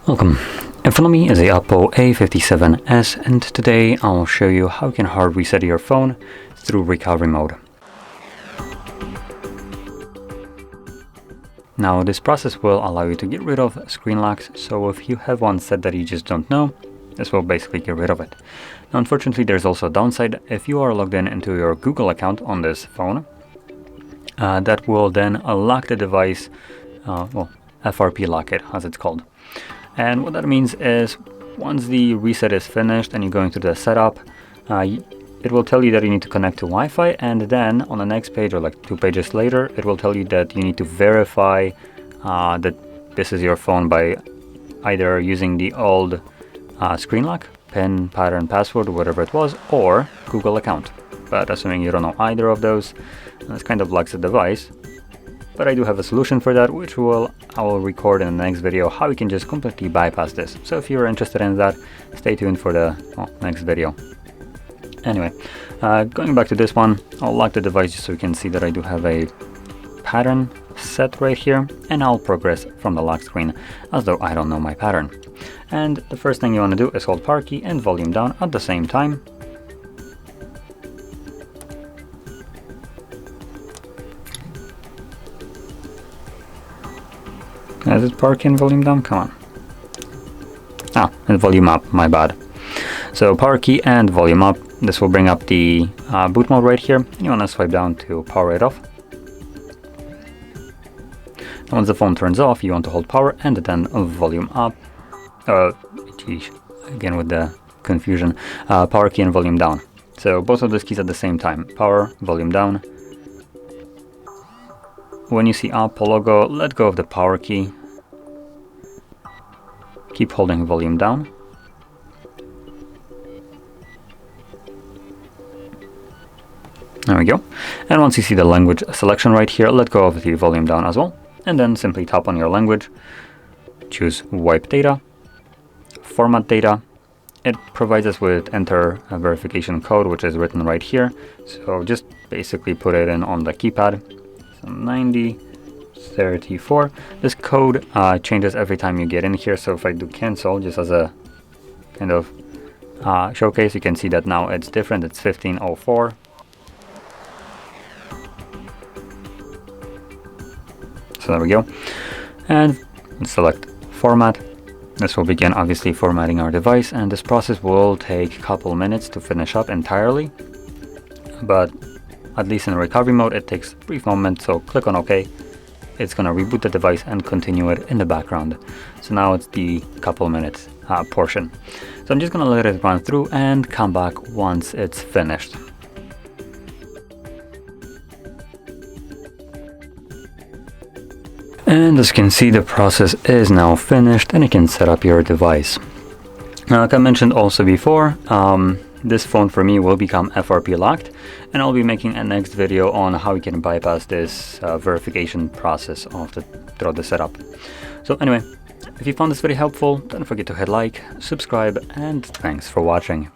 Welcome. In front of me is a OPPO A57s, and today I'll show you how you can hard reset your phone through recovery mode. Now this process will allow you to get rid of screen locks, so if you have one set that you just don't know, this will basically get rid of it. Now unfortunately there's also a downside. If you are logged in into your Google account on this phone, that will then lock the device, FRP lock it as it's called. And what that means is once the reset is finished and you're going through the setup, it will tell you that you need to connect to Wi-Fi, and then on the next page, or like 2 pages later, it will tell you that you need to verify that this is your phone by either using the old screen lock, PIN, pattern, password, whatever it was, or Google account. But assuming you don't know either of those, this kind of locks the device. But I do have a solution for that, which I will record in the next video, how you can just completely bypass this. So if you're interested in that, stay tuned for the next video. Anyway, going back to this one, I'll lock the device just so you can see that I do have a pattern set right here, and I'll progress from the lock screen as though I don't know my pattern. And the first thing you want to do is hold power key and volume down at the same time. Is it power key and volume down? Come on. And volume up, my bad. So power key and volume up. This will bring up the boot mode right here. You want to swipe down to power it off. And once the phone turns off, you want to hold power and then volume up. Again with the confusion. Power key and volume down. So both of those keys at the same time. Power, volume down. When you see OPPO logo, let go of the power key. Keep holding volume down. There we go. And once you see the language selection right here, let go of the volume down as well. And then simply tap on your language. Choose wipe data. Format data. It provides us with enter a verification code, which is written right here. So just basically put it in on the keypad. 9034. This code changes every time you get in here, so if I do cancel just as a kind of showcase, you can see that now it's different. It's 1504. So there we go, and select format. This will begin obviously formatting our device, and this process will take a couple minutes to finish up entirely, but at least in recovery mode, it takes a brief moment, so click on OK. It's going to reboot the device and continue it in the background. So now it's the couple minutes portion. So I'm just going to let it run through and come back once it's finished. And as you can see, the process is now finished and you can set up your device. Now, like I mentioned also before, this phone for me will become FRP locked, and I'll be making a next video on how you can bypass this verification process throughout the setup. So anyway, if you found this very helpful, don't forget to hit like, subscribe, and thanks for watching.